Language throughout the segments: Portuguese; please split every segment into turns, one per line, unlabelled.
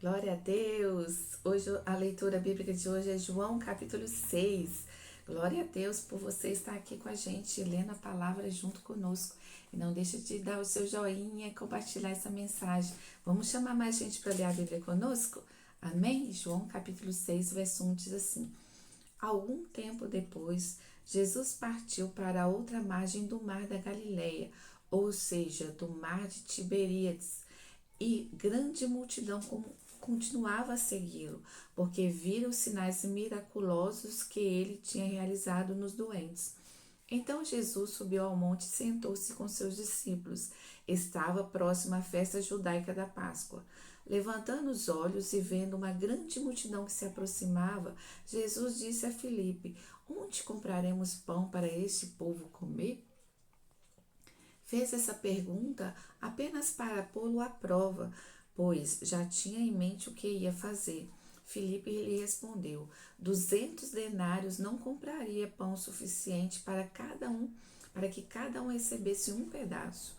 Glória a Deus! Hoje a leitura bíblica de hoje é João capítulo 6. Glória a Deus por você estar aqui com a gente, lendo a palavra junto conosco. E não deixe de dar o seu joinha e compartilhar essa mensagem. Vamos chamar mais gente para ler a Bíblia conosco? Amém? João capítulo 6, verso 1 diz assim: Algum tempo depois, Jesus partiu para a outra margem do mar da Galileia, ou seja, do mar de Tiberíades, e grande multidão continuava a segui-lo, porque viram os sinais miraculosos que ele tinha realizado nos doentes. Então Jesus subiu ao monte e sentou-se com seus discípulos. Estava próxima à festa judaica da Páscoa. Levantando os olhos e vendo uma grande multidão que se aproximava, Jesus disse a Filipe: Onde compraremos pão para este povo comer? Fez essa pergunta apenas para pô-lo à prova, pois já tinha em mente o que ia fazer. Filipe lhe respondeu: 200 denários não compraria pão suficiente para que cada um recebesse um pedaço.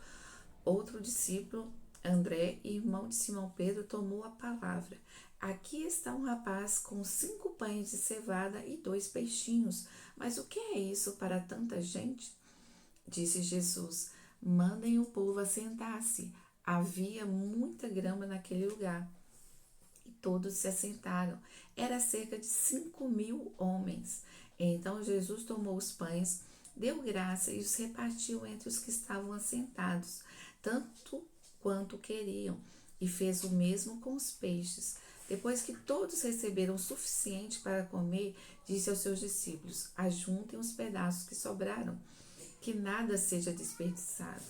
Outro discípulo, André, irmão de Simão Pedro, tomou a palavra. Aqui está um rapaz com 5 pães de cevada e 2 peixinhos. Mas o que é isso para tanta gente? Disse Jesus: Mandem o povo assentar-se. Havia muita grama naquele lugar. E todos se assentaram. Era cerca de 5.000 homens. Então Jesus tomou os pães, deu graça e os repartiu entre os que estavam assentados, tanto quanto queriam, e fez o mesmo com os peixes. Depois que todos receberam o suficiente para comer, disse aos seus discípulos: Ajuntem os pedaços que sobraram, que nada seja desperdiçado.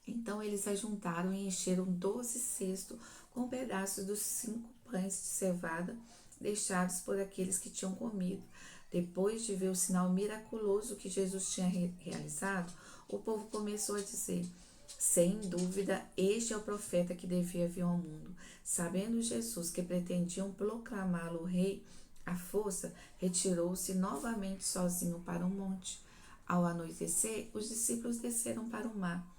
Então eles ajuntaram e encheram 12 cestos com pedaços dos 5 pães de cevada deixados por aqueles que tinham comido. Depois de ver o sinal miraculoso que Jesus tinha realizado, o povo começou a dizer: Sem dúvida, este é o profeta que devia vir ao mundo. Sabendo Jesus que pretendiam proclamá-lo rei à força, retirou-se novamente sozinho para um monte. Ao anoitecer, os discípulos desceram para o mar.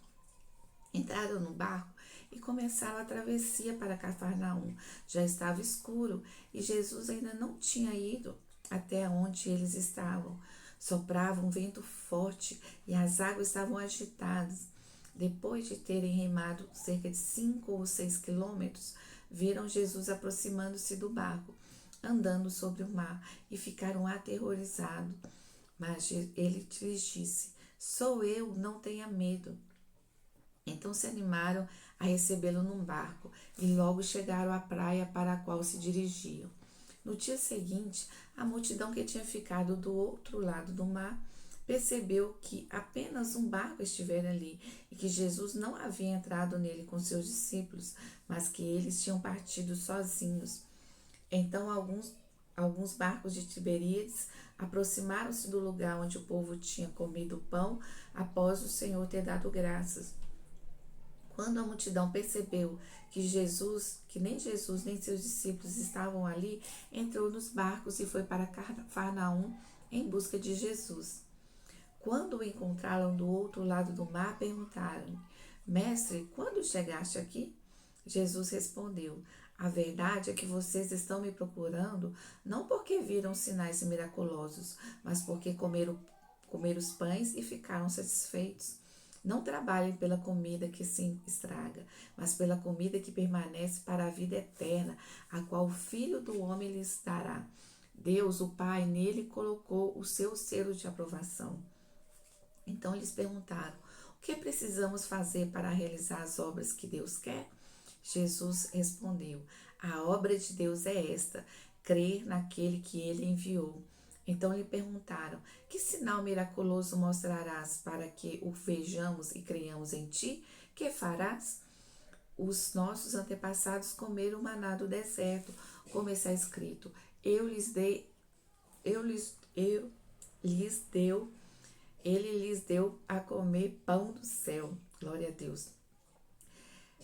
Entraram no barco e começaram a travessia para Cafarnaum. Já estava escuro e Jesus ainda não tinha ido até onde eles estavam. Soprava um vento forte e as águas estavam agitadas. Depois de terem remado cerca de 5 ou 6 quilômetros, viram Jesus aproximando-se do barco, andando sobre o mar, e ficaram aterrorizados. Mas ele lhes disse: Sou eu, não tenha medo. Então se animaram a recebê-lo num barco e logo chegaram à praia para a qual se dirigiam. No dia seguinte, a multidão que tinha ficado do outro lado do mar percebeu que apenas um barco estivera ali e que Jesus não havia entrado nele com seus discípulos, mas que eles tinham partido sozinhos. Então alguns barcos de Tiberíades aproximaram-se do lugar onde o povo tinha comido pão após o Senhor ter dado graças. Quando a multidão percebeu que nem Jesus nem seus discípulos estavam ali, entrou nos barcos e foi para Cafarnaum em busca de Jesus. Quando o encontraram do outro lado do mar, perguntaram-lhe: Mestre, quando chegaste aqui? Jesus respondeu: A verdade é que vocês estão me procurando não porque viram sinais miraculosos, mas porque comeram os pães e ficaram satisfeitos. Não trabalhem pela comida que se estraga, mas pela comida que permanece para a vida eterna, a qual o Filho do Homem lhes dará. Deus, o Pai, nele colocou o seu selo de aprovação. Então eles perguntaram: O que precisamos fazer para realizar as obras que Deus quer? Jesus respondeu: A obra de Deus é esta, crer naquele que ele enviou. Então lhe perguntaram: Que sinal miraculoso mostrarás para que o vejamos e creiamos em ti? Que farás? Os nossos antepassados comeram maná do deserto, como está escrito: Eu lhes dei, eu lhes deu, ele lhes deu a comer pão do céu. Glória a Deus.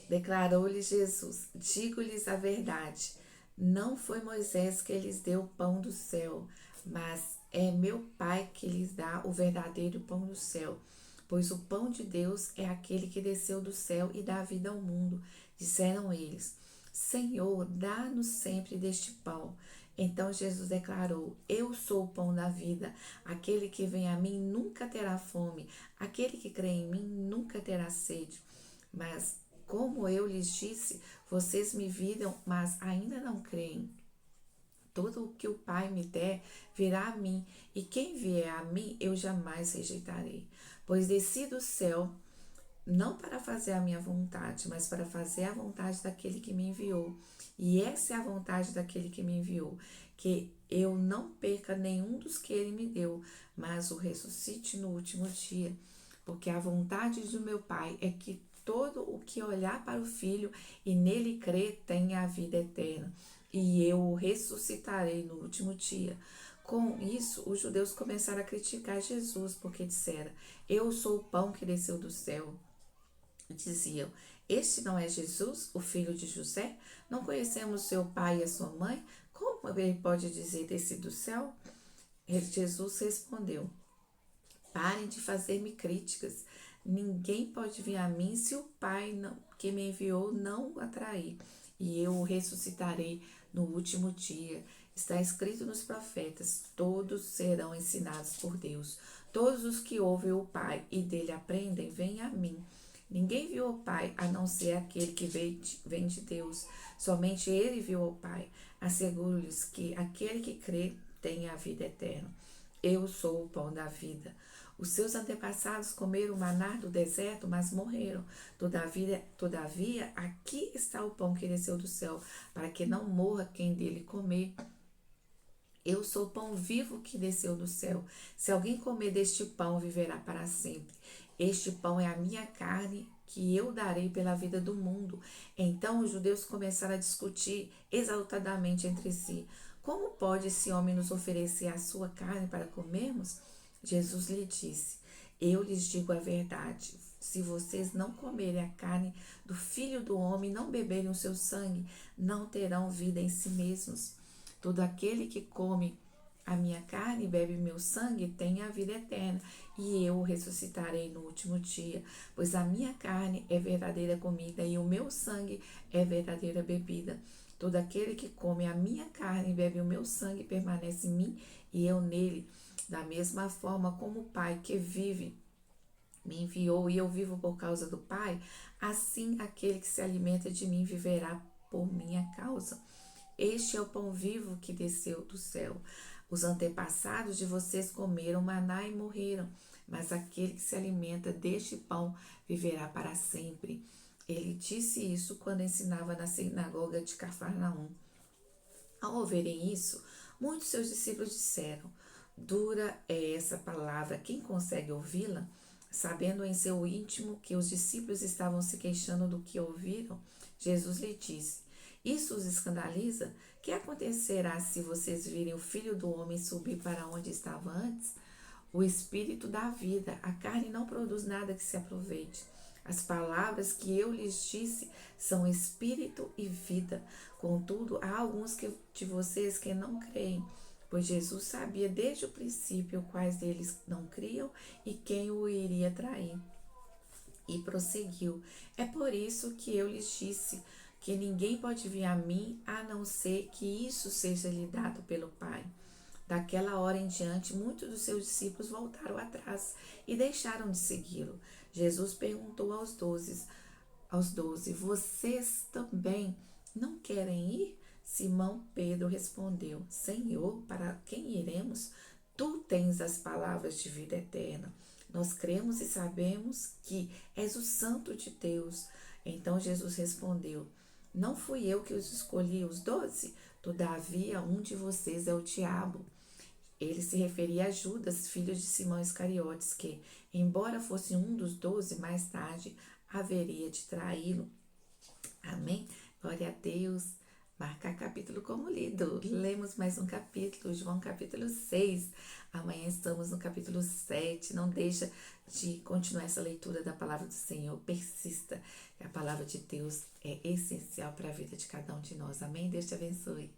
Declarou-lhes Jesus: Digo-lhes a verdade, não foi Moisés que lhes deu o pão do céu, mas é meu Pai que lhes dá o verdadeiro pão do céu. Pois o pão de Deus é aquele que desceu do céu e dá vida ao mundo, disseram eles. Senhor, dá-nos sempre deste pão. Então Jesus declarou: Eu sou o pão da vida. Aquele que vem a mim nunca terá fome. Aquele que crê em mim nunca terá sede. Mas, como eu lhes disse, vocês me viram, mas ainda não creem. Todo o que o Pai me der virá a mim, e quem vier a mim eu jamais rejeitarei. Pois desci do céu não para fazer a minha vontade, mas para fazer a vontade daquele que me enviou. E essa é a vontade daquele que me enviou, que eu não perca nenhum dos que ele me deu, mas o ressuscite no último dia. Porque a vontade do meu Pai é que todo o que olhar para o Filho e nele crer tenha a vida eterna, e eu o ressuscitarei no último dia. Com isso, os judeus começaram a criticar Jesus, porque disseram: Eu sou o pão que desceu do céu. Diziam: Este não é Jesus, o filho de José? Não conhecemos seu pai e a sua mãe? Como ele pode dizer desci do céu? Jesus respondeu: Parem de fazer-me críticas. Ninguém pode vir a mim se o Pai que me enviou não o atrair, e eu o ressuscitarei no último dia. Está escrito nos profetas: todos serão ensinados por Deus. Todos os que ouvem o Pai e dele aprendem, vêm a mim. Ninguém viu o Pai a não ser aquele que vem de Deus. Somente ele viu o Pai. Asseguro-lhes que aquele que crê tem a vida eterna. Eu sou o pão da vida. Os seus antepassados comeram o maná do deserto, mas morreram. Todavia, aqui está o pão que desceu do céu, para que não morra quem dele comer. Eu sou o pão vivo que desceu do céu. Se alguém comer deste pão, viverá para sempre. Este pão é a minha carne, que eu darei pela vida do mundo. Então os judeus começaram a discutir exaltadamente entre si: Como pode esse homem nos oferecer a sua carne para comermos? Jesus lhe disse: Eu lhes digo a verdade. Se vocês não comerem a carne do Filho do Homem, não beberem o seu sangue, não terão vida em si mesmos. Todo aquele que come a minha carne e bebe meu sangue tem a vida eterna, e eu o ressuscitarei no último dia. Pois a minha carne é verdadeira comida e o meu sangue é verdadeira bebida. Todo aquele que come a minha carne e bebe o meu sangue permanece em mim e eu nele. Da mesma forma como o Pai que vive me enviou e eu vivo por causa do Pai, assim aquele que se alimenta de mim viverá por minha causa. Este é o pão vivo que desceu do céu. Os antepassados de vocês comeram maná e morreram, mas aquele que se alimenta deste pão viverá para sempre. Ele disse isso quando ensinava na sinagoga de Cafarnaum. Ao ouvirem isso, muitos seus discípulos disseram: Dura é essa palavra, quem consegue ouvi-la? Sabendo em seu íntimo que os discípulos estavam se queixando do que ouviram, Jesus lhe disse: Isso os escandaliza? Que acontecerá se vocês virem o Filho do Homem subir para onde estava antes? O Espírito dá vida, a carne não produz nada que se aproveite. As palavras que eu lhes disse são espírito e vida. Contudo, há alguns de vocês que não creem, pois Jesus sabia desde o princípio quais deles não criam e quem o iria trair. E prosseguiu: É por isso que eu lhes disse que ninguém pode vir a mim a não ser que isso seja lhe dado pelo Pai. Daquela hora em diante, muitos dos seus discípulos voltaram atrás e deixaram de segui-lo. Jesus perguntou aos doze: Vocês também não querem ir? Simão Pedro respondeu: Senhor, para quem iremos? Tu tens as palavras de vida eterna. Nós cremos e sabemos que és o Santo de Deus. Então Jesus respondeu: Não fui eu que os escolhi, os 12? Todavia, um de vocês é o diabo. Ele se referia a Judas, filho de Simão Iscariotes, que, embora fosse um dos 12, mais tarde haveria de traí-lo. Amém? Glória a Deus. Marcar capítulo como lido. Lemos mais um capítulo, João capítulo 6. Amanhã estamos no capítulo 7. Não deixa de continuar essa leitura da palavra do Senhor. Persista. A palavra de Deus é essencial para a vida de cada um de nós. Amém? Deus te abençoe.